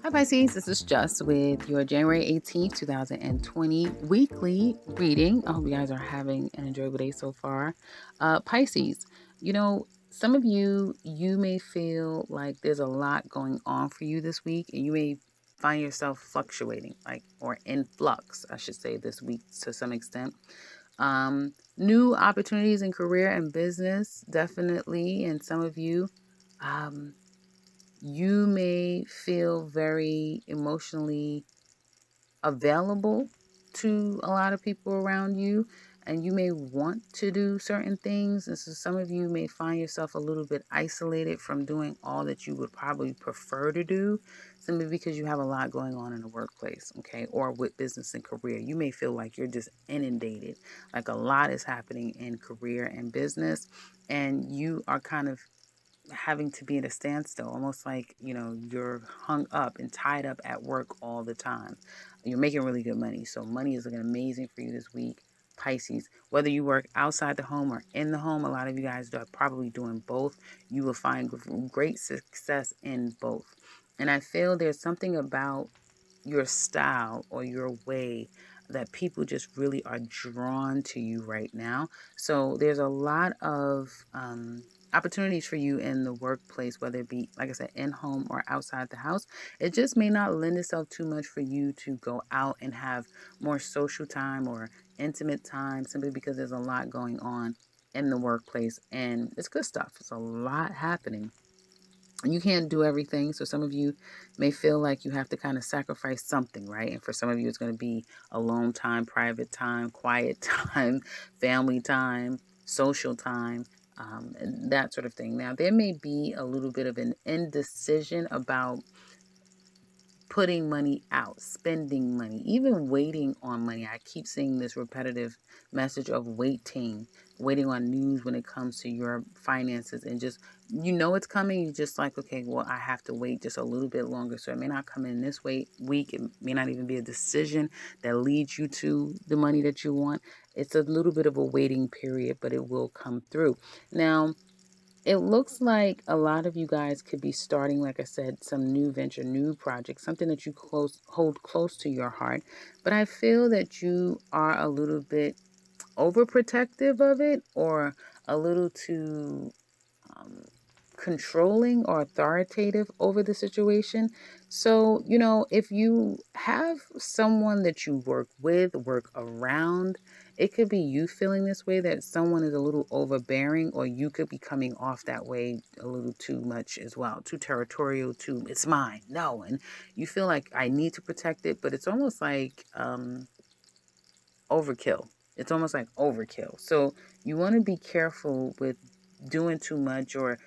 Hi Pisces, this is Just with your January 18th, 2020 weekly reading. I hope you guys are having an enjoyable day so far. Pisces, some of you may feel like there's a lot going on for you this week, and you may find yourself fluctuating, or in flux, I should say, this week to some extent. New opportunities in career and business, definitely. And some of um, you may feel very emotionally available to a lot of people around you, and you may want to do certain things. And so some of you may find yourself a little bit isolated from doing all that you would probably prefer to do, simply because you have a lot going on in the workplace, okay, or with business and career. You may feel like you're just inundated, like a lot is happening in career and business, and you are kind of having to be at a standstill, almost like, you're hung up and tied up at work all the time. You're making really good money. So money is looking amazing for you this week, Pisces. Whether you work outside the home or in the home, a lot of you guys are probably doing both. You will find great success in both. And I feel there's something about your style or your way that people just really are drawn to you right now. So there's a lot of opportunities for you in the workplace, whether it be, like I said, in home or outside the house. It just may not lend itself too much for you to go out and have more social time or intimate time, simply because there's a lot going on in the workplace, and it's good stuff. It's a lot happening. You can't do everything. So some of you may feel like you have to kind of sacrifice something, right? And for some of you, it's going to be alone time, private time, quiet time, family time, social time, and that sort of thing. Now, there may be a little bit of an indecision about putting money out, spending money, even waiting on money. I keep seeing this repetitive message of waiting on news when it comes to your finances, and just, it's coming. You just like, okay, well, I have to wait just a little bit longer. So it may not come in this week. It may not even be a decision that leads you to the money that you want. It's a little bit of a waiting period, but it will come through. Now, it looks like a lot of you guys could be starting, like I said, some new venture, new project, something that you hold close to your heart. But I feel that you are a little bit overprotective of it, or a little too um, controlling or authoritative over the situation. So, if you have someone that you work with, work around, it could be you feeling this way, that someone is a little overbearing, or you could be coming off that way a little too much as well, too territorial, too, it's mine. No. And you feel like I need to protect it, but it's almost like, overkill. It's almost like overkill. So you want to be careful with doing too much, or,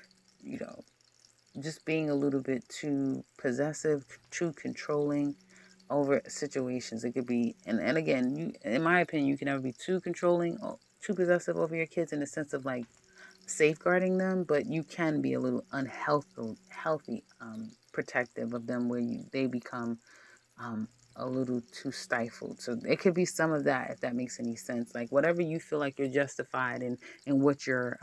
you know, just being a little bit too possessive, too controlling over situations. It could be, and again, in my opinion, you can never be too controlling or too possessive over your kids, in the sense of like safeguarding them, but you can be a little healthy, protective of them, where they become um, a little too stifled. So it could be some of that, if that makes any sense. Like whatever you feel like you're justified in what you're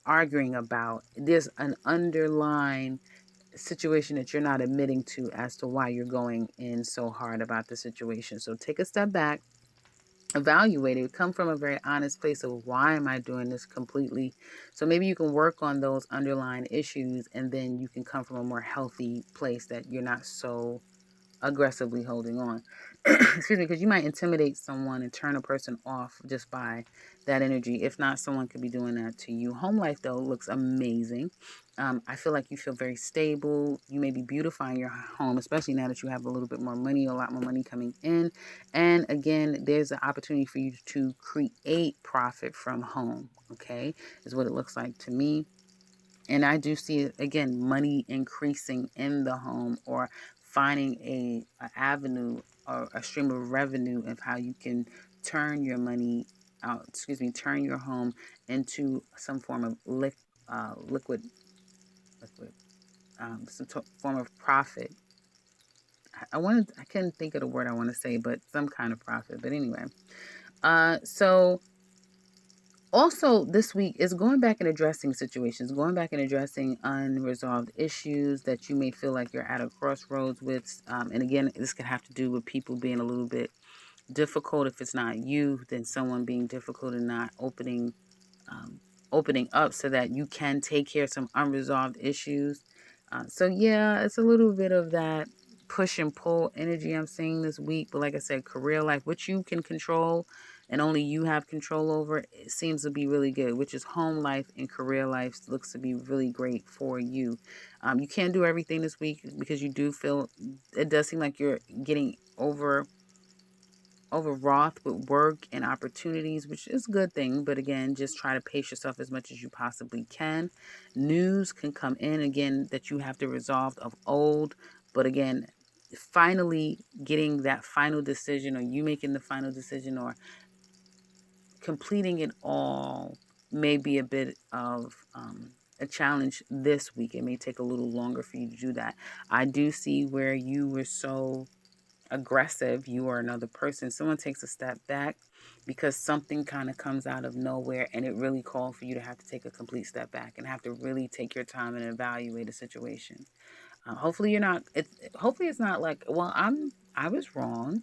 arguing about, there's an underlying situation that you're not admitting to as to why you're going in so hard about the situation. So take a step back, evaluate it, come from a very honest place of, why am I doing this completely? So maybe you can work on those underlying issues, and then you can come from a more healthy place, that you're not so aggressively holding on. Excuse me, because you might intimidate someone and turn a person off just by that energy. If not, someone could be doing that to you. Home life, though, looks amazing. I feel like you feel very stable. You may be beautifying your home, especially now that you have a little bit more money, a lot more money coming in. And again, there's an opportunity for you to create profit from home, okay, is what it looks like to me. And I do see, again, money increasing in the home, or finding a avenue or a stream of revenue of how you can turn your money out, turn your home into some form of liquid, form of profit. I couldn't think of the word I want to say, but some kind of profit. But anyway, so Also, this week is going back and addressing situations, going back and addressing unresolved issues that you may feel like you're at a crossroads with. And again, this could have to do with people being a little bit difficult. If it's not you, then someone being difficult and not um, opening up so that you can take care of some unresolved issues. So yeah, it's a little bit of that push and pull energy I'm seeing this week. But like I said, career life, which you can control and only you have control over, it seems to be really good. Which is home life and career life looks to be really great for you. You can't do everything this week because you do feel it does seem like you're getting overwrought with work and opportunities, which is a good thing. But again, just try to pace yourself as much as you possibly can. News can come in again that you have to resolve of old. But again, finally getting that final decision, or you making the final decision, or completing it all may be a bit of a challenge this week. It may take a little longer for you to do that. I do see where you were so aggressive, you or another person, someone takes a step back because something kind of comes out of nowhere, and it really calls for you to have to take a complete step back and have to really take your time and evaluate a situation. Hopefully you're not. Hopefully it's not like, well, I was wrong,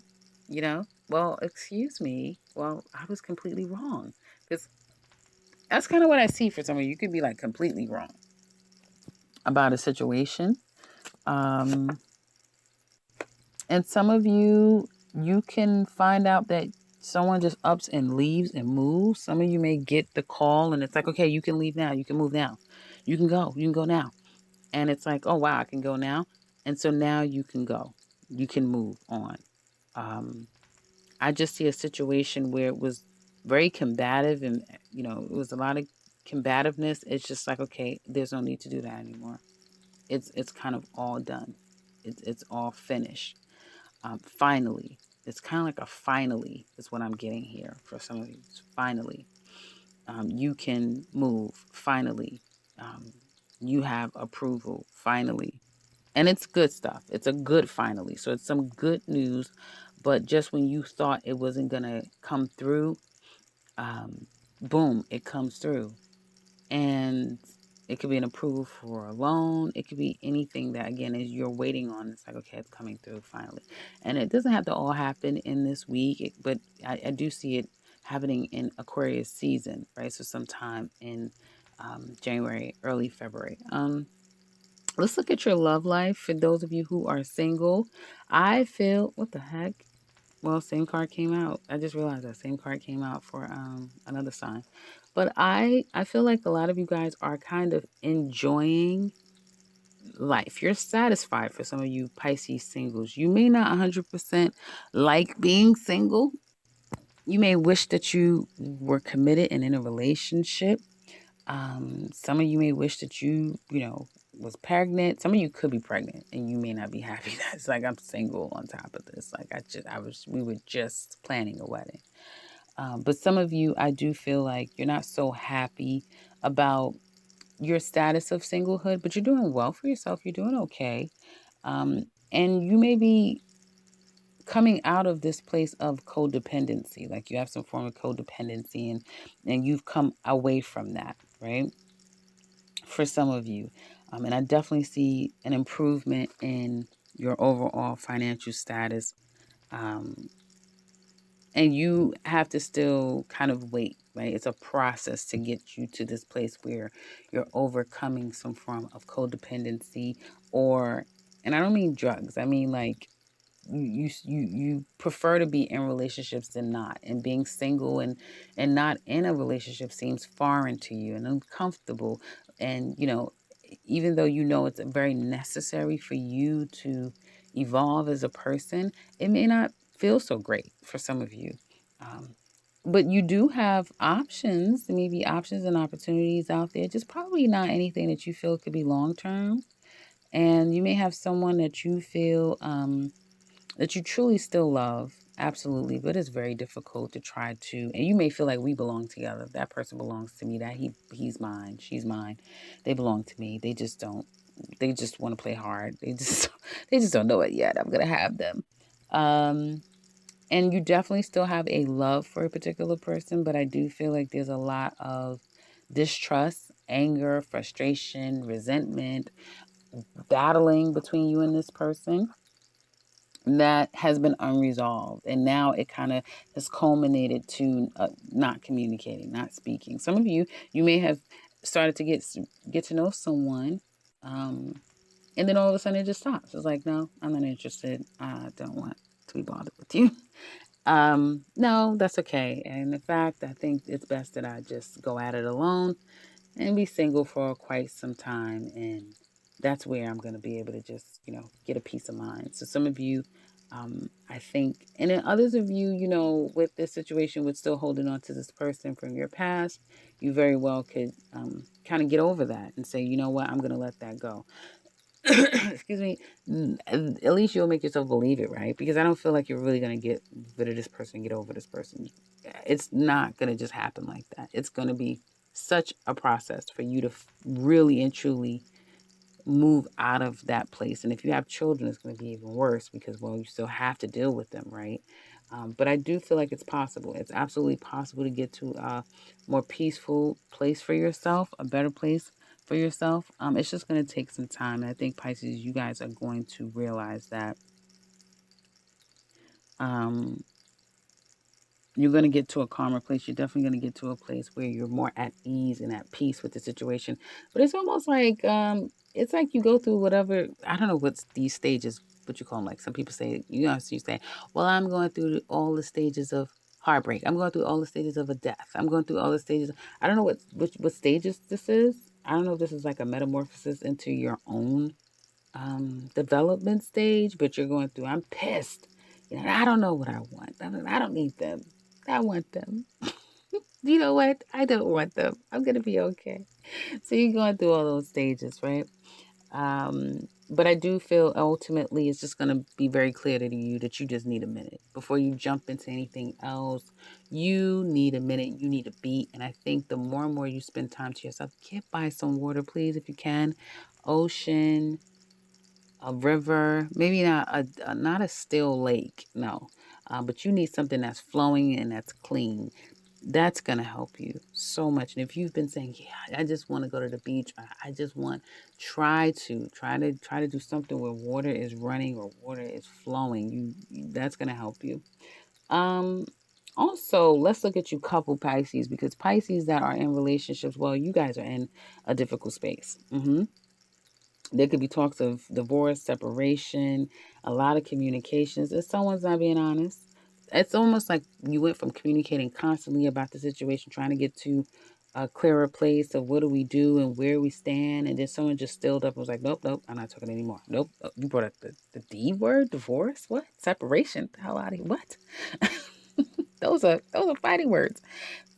you know. Well, excuse me. Well, I was completely wrong because that's kind of what I see for some of you. You could be like completely wrong about a situation. Um, And some of you, you can find out that someone just ups and leaves and moves. Some of you may get the call and it's like, okay, you can leave now. You can move now. You can go. You can go now. And it's like, oh, wow, I can go now. And so now you can go. You can move on. Um, I just see a situation where it was very combative and, it was a lot of combativeness. It's just like, okay, there's no need to do that anymore. It's kind of all done. It's all finished. Finally, it's kind of like a finally is what I'm getting here for some of you. Finally, you can move. Finally, you have approval. Finally, and it's good stuff. It's a good finally. So it's some good news. But just when you thought it wasn't gonna come through, boom, it comes through. And it could be an approval for a loan. It could be anything that, again, is you're waiting on. It's like, okay, it's coming through finally. And it doesn't have to all happen in this week, but I do see it happening in Aquarius season, right? So sometime in January, early February. Let's look at your love life. For those of you who are single, I feel, what the heck? Well, same card came out. I just realized that same card came out for another sign. But I feel like a lot of you guys are kind of enjoying life. You're satisfied for some of you Pisces singles. You may not 100% like being single. You may wish that you were committed and in a relationship. Some of you may wish that was pregnant. Some of you could be pregnant and you may not be happy. That's like, I'm single on top of this. Like we were just planning a wedding. But some of you, I do feel like you're not so happy about your status of singlehood, but you're doing well for yourself. You're doing okay. And you may be coming out of this place of codependency, like you have some form of codependency and you've come away from that, right? For some of you. And I definitely see an improvement in your overall financial status. Um, and you have to still kind of wait, right? It's a process to get you to this place where you're overcoming some form of codependency or, and I don't mean drugs, I mean like you prefer to be in relationships than not, and being single and not in a relationship seems foreign to you and uncomfortable. And even though it's very necessary for you to evolve as a person, it may not feel so great for some of you. um, but you do have options, maybe options and opportunities out there, just probably not anything that you feel could be long term. And you may have someone that you feel that you truly still love, absolutely, but it's very difficult to try to, and you may feel like we belong together. That person belongs to me. That he's mine, she's mine. They belong to me. They just don't. They just want to play hard. They just they just don't know it yet. I'm gonna have them. Um, And you definitely still have a love for a particular person, but I do feel like there's a lot of distrust, anger, frustration, resentment, battling between you and this person that has been unresolved, and now it kind of has culminated to not communicating, not speaking. Some of you, you may have started to get to know someone, um, and then all of a sudden it just stops. It's like, no, I'm not interested. I don't want to be bothered with you. No, that's okay. And in fact, I think it's best that I just go at it alone and be single for quite some time. And that's where I'm going to be able to just, get a peace of mind. So some of you, I think, and then others of you, with this situation, with still holding on to this person from your past, you very well could kind of get over that and say, you know what, I'm going to let that go. Excuse me. At least you'll make yourself believe it, right? Because I don't feel like you're really going to get rid of this person, get over this person. It's not going to just happen like that. It's going to be such a process for you to really and truly move out of that place. And if you have children, it's going to be even worse because, well, you still have to deal with them, right? But I do feel like it's possible. It's absolutely possible to get to a more peaceful place for yourself, a better place for yourself. It's just going to take some time. And I think, Pisces, you guys are going to realize that um, you're going to get to a calmer place. You're definitely going to get to a place where you're more at ease and at peace with the situation. But it's almost like it's like you go through whatever, I don't know what's these stages, what you call them. Like some people say, you say, well, I'm going through all the stages of heartbreak. I'm going through all the stages of a death. I'm going through all the stages. I don't know what stages this is. I don't know if this is like a metamorphosis into your own development stage, but you're going through, I'm pissed. I don't know what I want. I don't need them. I want them. You know what? I don't want them. I'm gonna be okay. So you're going through all those stages, right? But I do feel ultimately it's just gonna be very clear to you that you just need a minute before you jump into anything else. You need a minute. You need a beat. And I think the more and more you spend time to yourself, get by some water, please, if you can. Ocean, a river, maybe not a still lake, no, but you need something that's flowing and that's clean. That's gonna help you so much. And if you've been saying, "Yeah, I just want to go to the beach," I just want, try to do something where water is running or water is flowing. That's gonna help you. Um, Also, let's look at you, couple Pisces, because Pisces that are in relationships, well, you guys are in a difficult space. There could be talks of divorce, separation, a lot of communications. If someone's not being honest, it's almost like you went from communicating constantly about the situation, trying to get to a clearer place of what do we do and where we stand, and then someone just stilled up and was like, "Nope, nope, I'm not talking anymore. Nope, you brought up the D word, divorce, what, separation? The hell out of here, what?" Those are fighting words.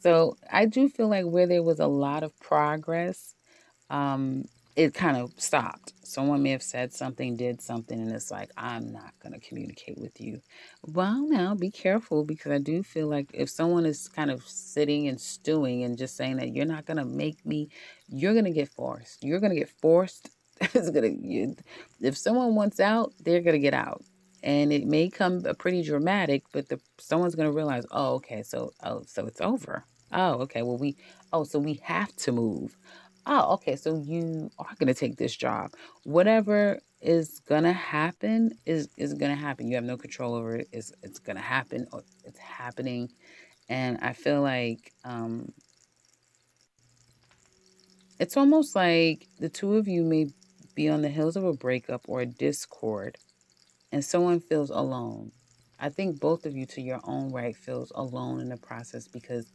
So I do feel like where there was a lot of progress, um, it kind of stopped. Someone may have said something, did something, and it's like, I'm not going to communicate with you. Well, now be careful because I do feel like if someone is kind of sitting and stewing and just saying that you're not going to make me, you're going to get forced. You're going to get forced. If someone wants out, they're going to get out. And it may come pretty dramatic, but someone's going to realize, oh, okay, so it's over. Oh, okay. Well, so we have to move. Oh, okay. So you are going to take this job. Whatever is going to happen is going to happen. You have no control over it. It's going to happen or it's happening. And I feel like it's almost like the two of you may be on the heels of a breakup or a discord and someone feels alone. I think both of you to your own right feels alone in the process because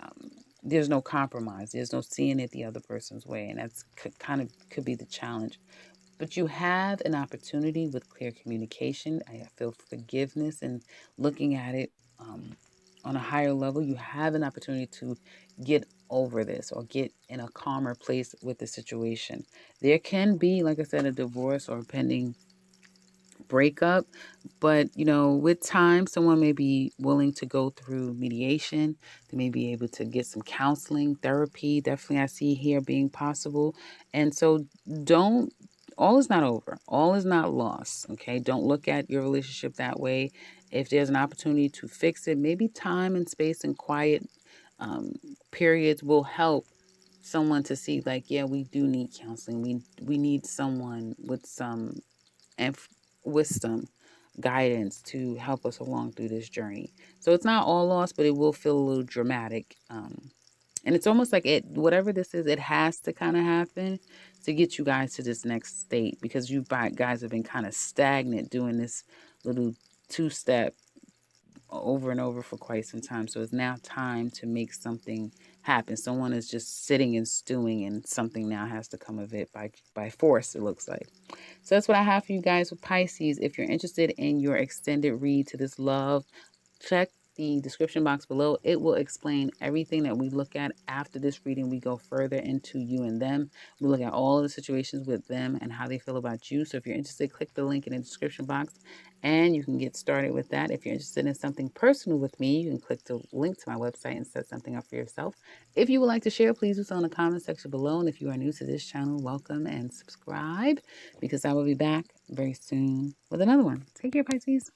um, there's no compromise. There's no seeing it the other person's way. And that's kind of could be the challenge. But you have an opportunity with clear communication. I feel forgiveness and looking at it on a higher level. You have an opportunity to get over this or get in a calmer place with the situation. There can be, like I said, a divorce or pending breakup, but with time someone may be willing to go through mediation. They may be able to get some counseling, therapy. Definitely I see here being possible. And so don't all is not over. All is not lost. Okay. Don't look at your relationship that way. If there's an opportunity to fix it, maybe time and space and quiet um, periods will help someone to see, like, yeah, we do need counseling. We need someone with some and wisdom, guidance to help us along through this journey. So it's not all lost, but it will feel a little dramatic. And it's almost like it, whatever this is, it has to kind of happen to get you guys to this next state, because you guys have been kind of stagnant doing this little two-step over and over for quite some time. So it's now time to make something happen. Someone is just sitting and stewing, and something now has to come of it by force, it looks like. So that's what I have for you guys with Pisces. If you're interested in your extended read to this love, check the description box below. It will explain everything that we look at after this reading. We go further into you and them. We look at all of the situations with them and how they feel about you. So if you're interested, click the link in the description box and you can get started with that. If you're interested in something personal with me, you can click the link to my website and set something up for yourself. If you would like to share, please do so in the comment section below. And if you are new to this channel, welcome and subscribe, because I will be back very soon with another one. Take care, Pisces.